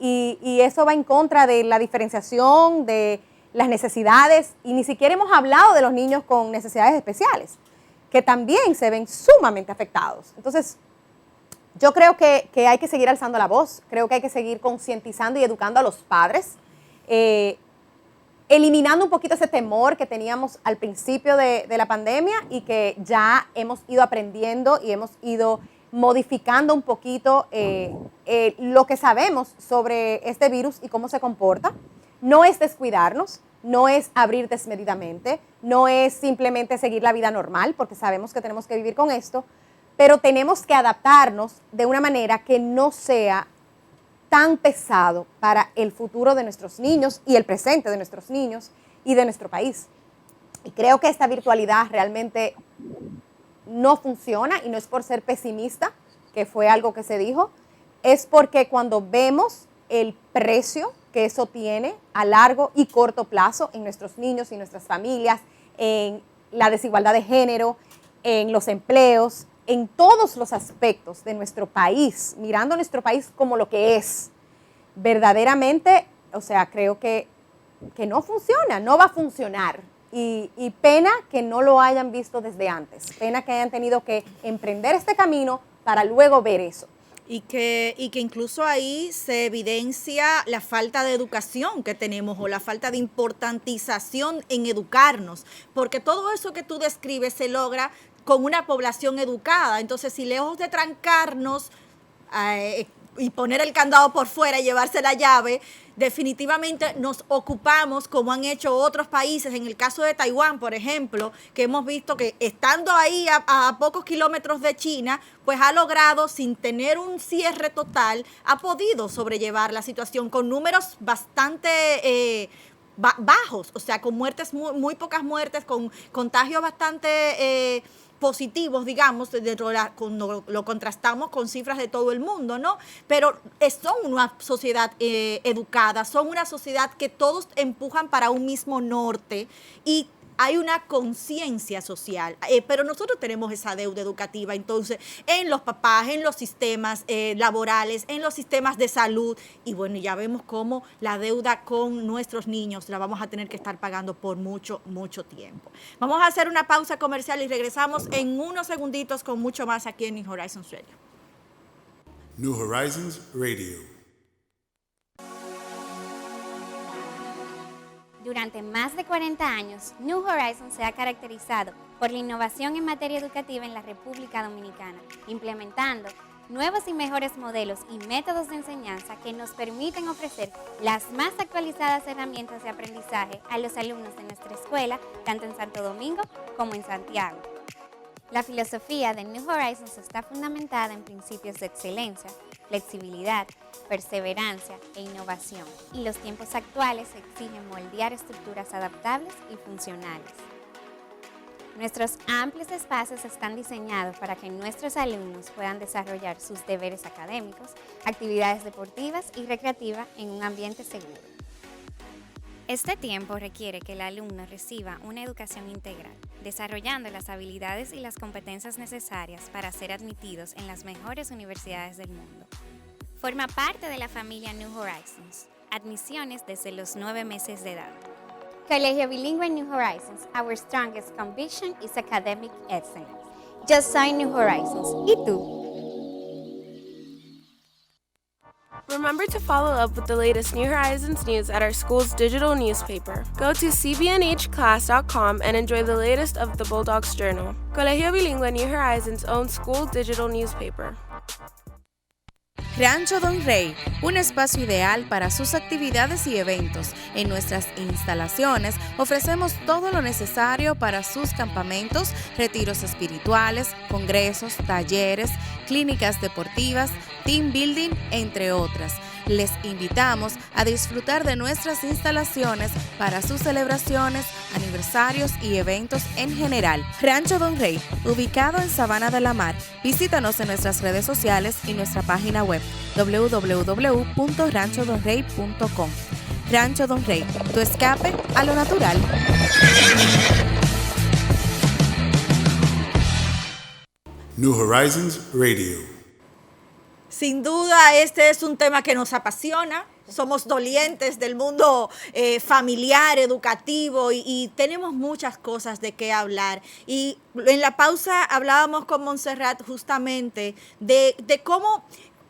Y eso va en contra de la diferenciación, de las necesidades, y ni siquiera hemos hablado de los niños con necesidades especiales, que también se ven sumamente afectados. Entonces, yo creo que hay que seguir alzando la voz, creo que hay que seguir concientizando y educando a los padres, eliminando un poquito ese temor que teníamos al principio de la pandemia y que ya hemos ido aprendiendo y hemos ido modificando un poquito lo que sabemos sobre este virus y cómo se comporta. No es descuidarnos, no es abrir desmedidamente, no es simplemente seguir la vida normal, porque sabemos que tenemos que vivir con esto, pero tenemos que adaptarnos de una manera que no sea tan pesado para el futuro de nuestros niños y el presente de nuestros niños y de nuestro país. Y creo que esta virtualidad realmente no funciona, y no es por ser pesimista, que fue algo que se dijo, es porque cuando vemos el precio que eso tiene a largo y corto plazo en nuestros niños y nuestras familias, en la desigualdad de género, en los empleos, en todos los aspectos de nuestro país, mirando a nuestro país como lo que es, verdaderamente, o sea, creo que no funciona, no va a funcionar. Y pena que no lo hayan visto desde antes, pena que hayan tenido que emprender este camino para luego ver eso. Y que incluso ahí se evidencia la falta de educación que tenemos o la falta de importantización en educarnos, porque todo eso que tú describes se logra con una población educada. Entonces, si lejos de trancarnos y poner el candado por fuera y llevarse la llave, definitivamente nos ocupamos, como han hecho otros países, en el caso de Taiwán, por ejemplo, que hemos visto que estando ahí a pocos kilómetros de China, pues ha logrado, sin tener un cierre total, ha podido sobrellevar la situación con números bastante bajos, o sea, con muertes, muy pocas muertes, con contagios bastante positivos, digamos, cuando lo contrastamos con cifras de todo el mundo, ¿no? Pero son una sociedad educada, son una sociedad que todos empujan para un mismo norte y hay una conciencia social, pero nosotros tenemos esa deuda educativa, entonces, en los papás, en los sistemas laborales, en los sistemas de salud, y bueno, ya vemos cómo la deuda con nuestros niños la vamos a tener que estar pagando por mucho, mucho tiempo. Vamos a hacer una pausa comercial y regresamos en unos segunditos con mucho más aquí en New Horizons Radio. New Horizons Radio. Durante más de 40 años, New Horizons se ha caracterizado por la innovación en materia educativa en la República Dominicana, implementando nuevos y mejores modelos y métodos de enseñanza que nos permiten ofrecer las más actualizadas herramientas de aprendizaje a los alumnos de nuestra escuela, tanto en Santo Domingo como en Santiago. La filosofía de New Horizons está fundamentada en principios de excelencia, flexibilidad, perseverancia e innovación, y los tiempos actuales exigen moldear estructuras adaptables y funcionales. Nuestros amplios espacios están diseñados para que nuestros alumnos puedan desarrollar sus deberes académicos, actividades deportivas y recreativas en un ambiente seguro. Este tiempo requiere que el alumno reciba una educación integral, desarrollando las habilidades y las competencias necesarias para ser admitidos en las mejores universidades del mundo. Forma parte de la familia New Horizons. Admisiones desde los 9 meses de edad. Colegio Bilingüe New Horizons. Our strongest conviction is academic excellence. Yo soy New Horizons. ¿Y tú? Remember to follow up with the latest New Horizons news at our school's digital newspaper. Go to cbnhclass.com and enjoy the latest of the Bulldogs Journal, Colegio Bilingüe New Horizons' own school digital newspaper. Rancho Don Rey, un espacio ideal para sus actividades y eventos. En nuestras instalaciones ofrecemos todo lo necesario para sus campamentos, retiros espirituales, congresos, talleres, clínicas deportivas, team building, entre otras. Les invitamos a disfrutar de nuestras instalaciones para sus celebraciones, aniversarios y eventos en general. Rancho Don Rey, ubicado en Sabana de la Mar. Visítanos en nuestras redes sociales y nuestra página web www.ranchodonrey.com. Rancho Don Rey, tu escape a lo natural. New Horizons Radio. Sin duda, este es un tema que nos apasiona. Somos dolientes del mundo familiar, educativo y tenemos muchas cosas de qué hablar. Y en la pausa hablábamos con Montserrat justamente de cómo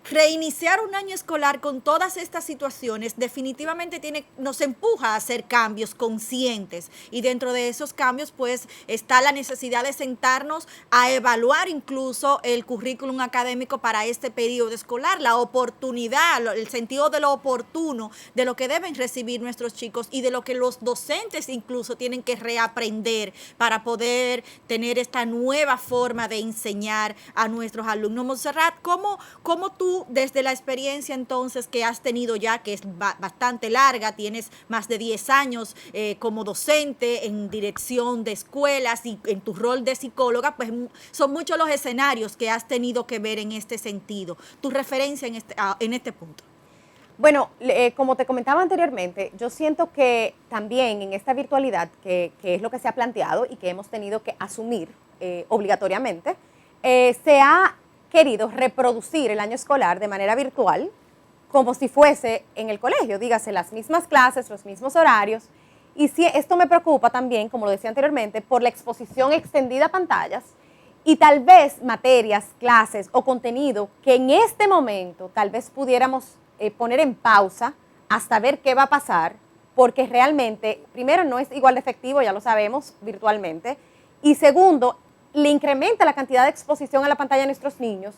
reiniciar un año escolar con todas estas situaciones definitivamente nos empuja a hacer cambios conscientes, y dentro de esos cambios pues está la necesidad de sentarnos a evaluar incluso el currículum académico para este periodo escolar, la oportunidad, el sentido de lo oportuno de lo que deben recibir nuestros chicos y de lo que los docentes incluso tienen que reaprender para poder tener esta nueva forma de enseñar a nuestros alumnos. Montserrat, ¿cómo tú, desde la experiencia entonces que has tenido ya, que es bastante larga, tienes más de 10 años como docente en dirección de escuelas y en tu rol de psicóloga, pues son muchos los escenarios que has tenido que ver en este sentido? ¿Tu referencia en este punto? Bueno, como te comentaba anteriormente, yo siento que también en esta virtualidad, que es lo que se ha planteado y que hemos tenido que asumir obligatoriamente, se ha querido reproducir el año escolar de manera virtual como si fuese en el colegio, dígase las mismas clases, los mismos horarios. Y sí, esto me preocupa también, como lo decía anteriormente, por la exposición extendida a pantallas y tal vez materias, clases o contenido que en este momento tal vez pudiéramos poner en pausa hasta ver qué va a pasar, porque realmente, primero, no es igual de efectivo, ya lo sabemos, virtualmente, y segundo, le incrementa la cantidad de exposición a la pantalla de nuestros niños,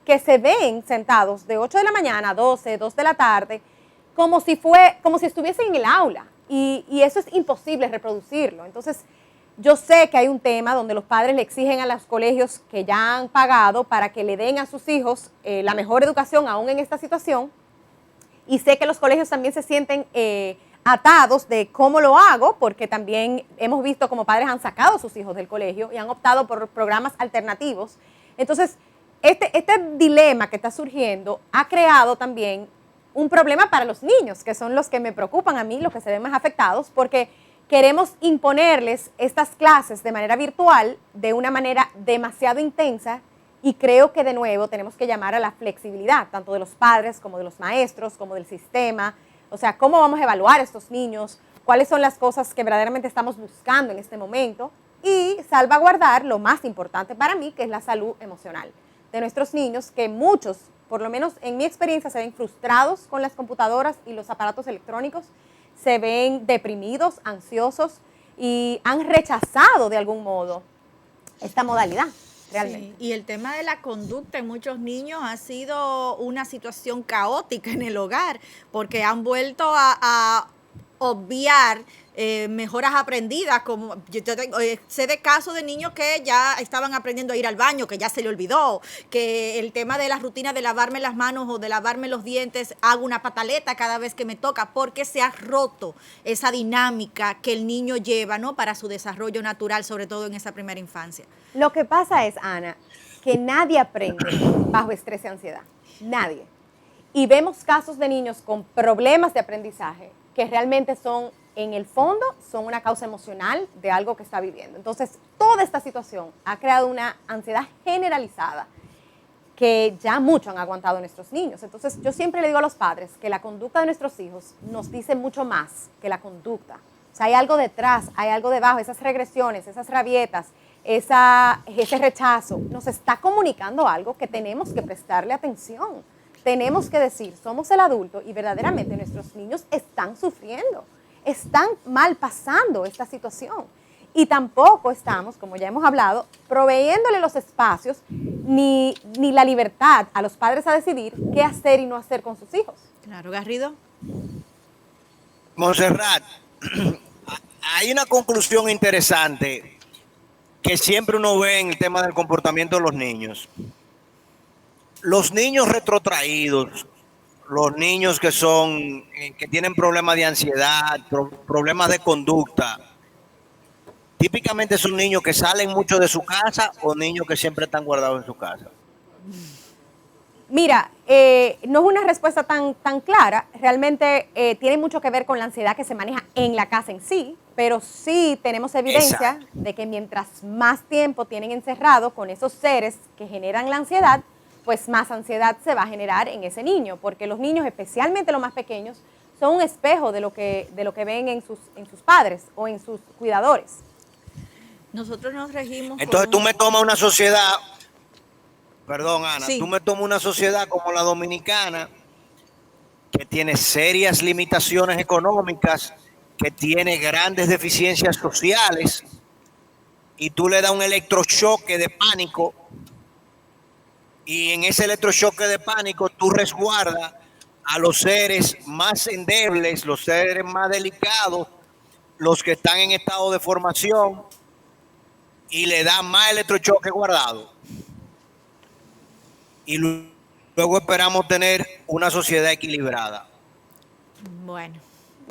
que se ven sentados de 8 de la mañana a 12, 2 de la tarde, como si estuviesen en el aula, y eso es imposible reproducirlo. Entonces, yo sé que hay un tema donde los padres le exigen a los colegios que ya han pagado para que le den a sus hijos la mejor educación aún en esta situación, y sé que los colegios también se sienten atados de cómo lo hago, porque también hemos visto como padres han sacado a sus hijos del colegio y han optado por programas alternativos. Entonces, este dilema que está surgiendo ha creado también un problema para los niños, que son los que me preocupan a mí, los que se ven más afectados, porque queremos imponerles estas clases de manera virtual, de una manera demasiado intensa, y creo que de nuevo tenemos que llamar a la flexibilidad, tanto de los padres como de los maestros, como del sistema. O sea, ¿cómo vamos a evaluar a estos niños? ¿Cuáles son las cosas que verdaderamente estamos buscando en este momento? Y salvaguardar lo más importante para mí, que es la salud emocional de nuestros niños, que muchos, por lo menos en mi experiencia, se ven frustrados con las computadoras y los aparatos electrónicos, se ven deprimidos, ansiosos y han rechazado de algún modo esta modalidad. Realmente. Sí, y el tema de la conducta en muchos niños ha sido una situación caótica en el hogar, porque han vuelto a obviar mejoras aprendidas, como sé de casos de niños que ya estaban aprendiendo a ir al baño, que ya se le olvidó, que el tema de la rutina de lavarme las manos o de lavarme los dientes, hago una pataleta cada vez que me toca, porque se ha roto esa dinámica que el niño lleva, ¿no?, para su desarrollo natural, sobre todo en esa primera infancia. Lo que pasa es, Ana, que nadie aprende bajo estrés y ansiedad, nadie. Y vemos casos de niños con problemas de aprendizaje que realmente son, en el fondo, son una causa emocional de algo que está viviendo. Entonces, toda esta situación ha creado una ansiedad generalizada que ya mucho han aguantado nuestros niños. Entonces, yo siempre le digo a los padres que la conducta de nuestros hijos nos dice mucho más que la conducta. O sea, hay algo detrás, hay algo debajo, esas regresiones, esas rabietas, ese rechazo, nos está comunicando algo que tenemos que prestarle atención. Tenemos que decir, somos el adulto y verdaderamente nuestros niños están sufriendo, están mal pasando esta situación. Y tampoco estamos, como ya hemos hablado, proveyéndole los espacios ni la libertad a los padres a decidir qué hacer y no hacer con sus hijos. Claro, Garrido. Montserrat, hay una conclusión interesante que siempre uno ve en el tema del comportamiento de los niños. Los niños retrotraídos, los niños que tienen problemas de ansiedad, problemas de conducta, típicamente son niños que salen mucho de su casa o niños que siempre están guardados en su casa. Mira, no es una respuesta tan clara, realmente tiene mucho que ver con la ansiedad que se maneja en la casa en sí, pero sí tenemos evidencia Exacto. de que mientras más tiempo tienen encerrado con esos seres que generan la ansiedad, pues más ansiedad se va a generar en ese niño, porque los niños, especialmente los más pequeños, son un espejo de lo que ven en sus padres o en sus cuidadores. Nosotros nos regimos. Entonces tú me tomas una sociedad, perdón Ana, Sí. tú me tomas una sociedad como la dominicana, que tiene serias limitaciones económicas, que tiene grandes deficiencias sociales, y tú le das un electrochoque de pánico, y en ese electrochoque de pánico tú resguardas a los seres más endebles, los seres más delicados, los que están en estado de formación, y le das más electrochoque guardado. Y luego esperamos tener una sociedad equilibrada. Bueno.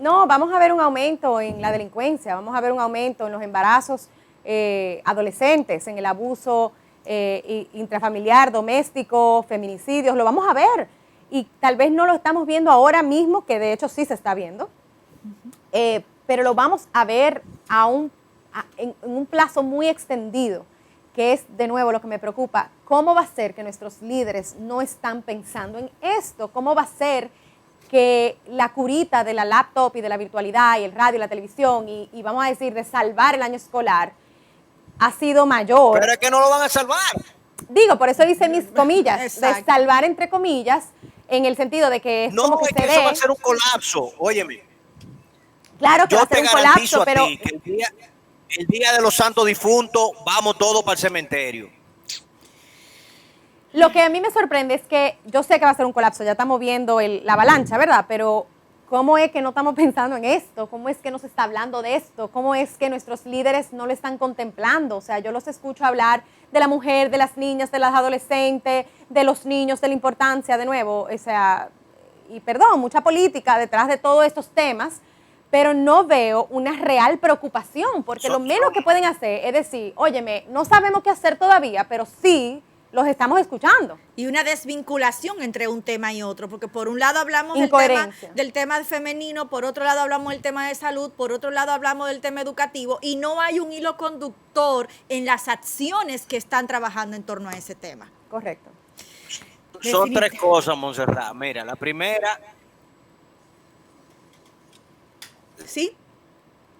No, vamos a ver un aumento en la delincuencia, vamos a ver un aumento en los embarazos adolescentes, en el abuso intrafamiliar, doméstico, feminicidios, lo vamos a ver. Y tal vez no lo estamos viendo ahora mismo, que de hecho sí se está viendo, pero lo vamos a ver en un plazo muy extendido, que es de nuevo lo que me preocupa. ¿Cómo va a ser que nuestros líderes no están pensando en esto? ¿Cómo va a ser que la curita de la laptop y de la virtualidad y el radio y la televisión y vamos a decir de salvar el año escolar ha sido mayor? Pero es que no lo van a salvar. Digo, por eso hice mis comillas, Exacto. de salvar entre comillas, en el sentido de que es No, como que es que se eso va a ve. ser un colapso. Óyeme, Claro que va yo a ser te un garantizo colapso, a pero ti que el día de los santos difuntos vamos todos para el cementerio. lo que a mí me sorprende es que yo sé que va a ser un colapso, ya estamos viendo la avalancha, ¿verdad? Pero ¿cómo es que no estamos pensando en esto? ¿Cómo es que no se está hablando de esto? ¿Cómo es que nuestros líderes no lo están contemplando? O sea, yo los escucho hablar de la mujer, de las niñas, de las adolescentes, de los niños, de la importancia, de nuevo, o sea, y perdón, mucha política detrás de todos estos temas, pero no veo una real preocupación, porque lo menos que pueden hacer es decir, óyeme, no sabemos qué hacer todavía, pero sí los estamos escuchando. Y una desvinculación entre un tema y otro, porque por un lado hablamos Incoherencia. del tema femenino, por otro lado hablamos del tema de salud, por otro lado hablamos del tema educativo, y no hay un hilo conductor en las acciones que están trabajando en torno a ese tema. Correcto. Son tres cosas, Montserrat. Mira, la primera... ¿Sí?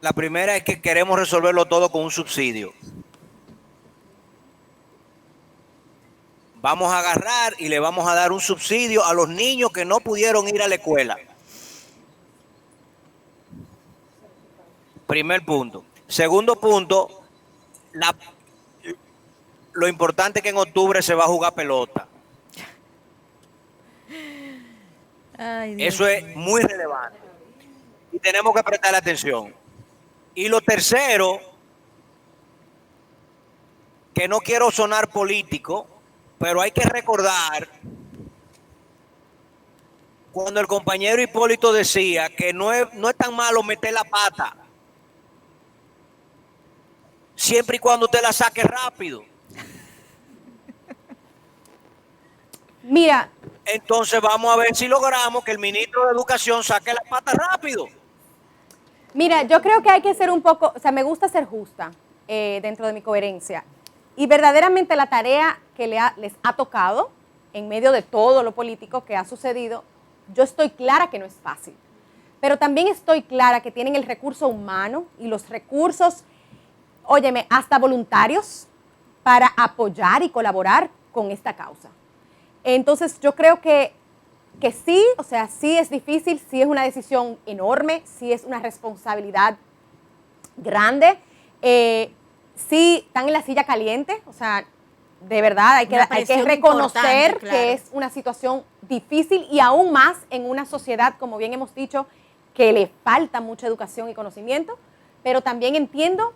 La primera es que queremos resolverlo todo con un subsidio. Vamos a agarrar y le vamos a dar un subsidio a los niños que no pudieron ir a la escuela. Primer punto. Segundo punto, lo importante es que en octubre se va a jugar pelota. Ay, Dios. Eso es muy relevante. Y tenemos que prestarle atención. Y lo tercero, que no quiero sonar político, pero hay que recordar cuando el compañero Hipólito decía que no es tan malo meter la pata, siempre y cuando usted la saque rápido. Mira, Entonces vamos a ver si logramos que el ministro de Educación saque la pata rápido. Mira, yo creo que hay que ser un poco, o sea, me gusta ser justa dentro de mi coherencia. Y verdaderamente la tarea que les ha tocado, en medio de todo lo político que ha sucedido, yo estoy clara que no es fácil. Pero también estoy clara que tienen el recurso humano y los recursos, óyeme, hasta voluntarios para apoyar y colaborar con esta causa. Entonces yo creo que sí, o sea, sí es difícil, sí es una decisión enorme, sí es una responsabilidad grande, sí están en la silla caliente, o sea, de verdad hay que reconocer claro, que es una situación difícil y aún más en una sociedad, como bien hemos dicho, que le falta mucha educación y conocimiento, pero también entiendo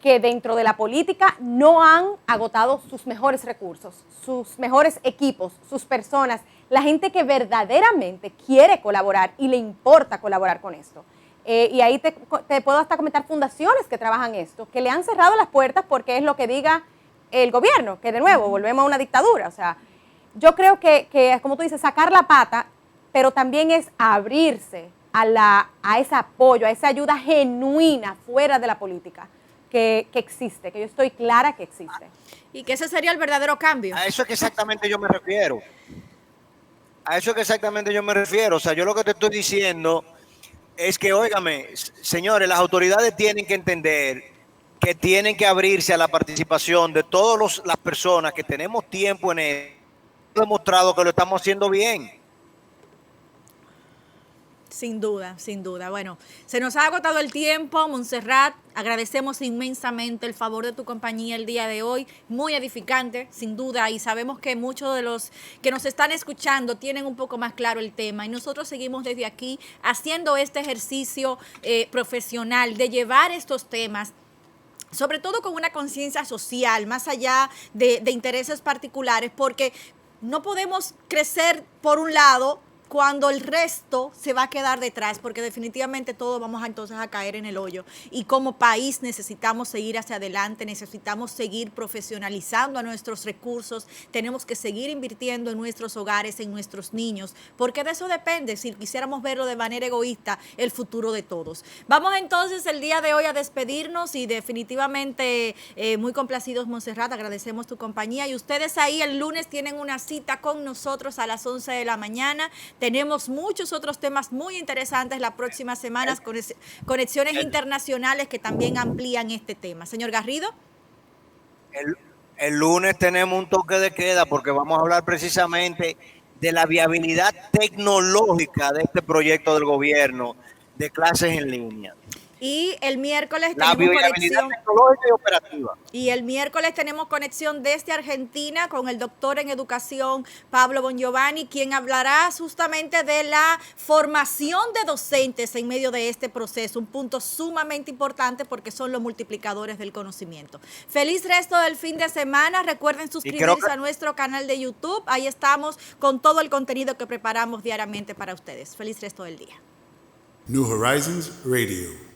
que dentro de la política no han agotado sus mejores recursos, sus mejores equipos, sus personas, la gente que verdaderamente quiere colaborar y le importa colaborar con esto. Y ahí te puedo hasta comentar fundaciones que trabajan esto, que le han cerrado las puertas porque es lo que diga el gobierno, que de nuevo volvemos a una dictadura. O sea, yo creo que como tú dices, sacar la pata, pero también es abrirse a ese apoyo, a esa ayuda genuina fuera de la política que existe, que yo estoy clara que existe. Y que ese sería el verdadero cambio. A eso es que exactamente yo me refiero. A eso es que exactamente yo me refiero. O sea, yo lo que te estoy diciendo es que, óigame, señores, las autoridades tienen que entender que tienen que abrirse a la participación de todas las personas que tenemos tiempo en él. Hemos demostrado que lo estamos haciendo bien. Sin duda, sin duda. Bueno, se nos ha agotado el tiempo, Montserrat. Agradecemos inmensamente el favor de tu compañía el día de hoy. Muy edificante, sin duda. Y sabemos que muchos de los que nos están escuchando tienen un poco más claro el tema. Y nosotros seguimos desde aquí haciendo este ejercicio profesional de llevar estos temas, sobre todo con una conciencia social, más allá de intereses particulares, porque no podemos crecer por un lado cuando el resto se va a quedar detrás, porque definitivamente todos vamos entonces a caer en el hoyo. Y como país necesitamos seguir hacia adelante, necesitamos seguir profesionalizando a nuestros recursos, tenemos que seguir invirtiendo en nuestros hogares, en nuestros niños, porque de eso depende, si quisiéramos verlo de manera egoísta, el futuro de todos. Vamos entonces el día de hoy a despedirnos y definitivamente muy complacidos, Montserrat, agradecemos tu compañía y ustedes ahí el lunes tienen una cita con nosotros a las 11 de la mañana. Tenemos muchos otros temas muy interesantes la próxima semana, conexiones internacionales que también amplían este tema. Señor Garrido. El lunes tenemos un toque de queda porque vamos a hablar precisamente de la viabilidad tecnológica de este proyecto del gobierno de clases en línea. Y el miércoles la tenemos viabilidad conexión tecnológica y operativa. Y el miércoles tenemos conexión desde Argentina con el doctor en educación Pablo Bongiovanni, quien hablará justamente de la formación de docentes en medio de este proceso, un punto sumamente importante porque son los multiplicadores del conocimiento. Feliz resto del fin de semana. Recuerden suscribirse a nuestro canal de YouTube. Ahí estamos con todo el contenido que preparamos diariamente para ustedes. Feliz resto del día. New Horizons Radio.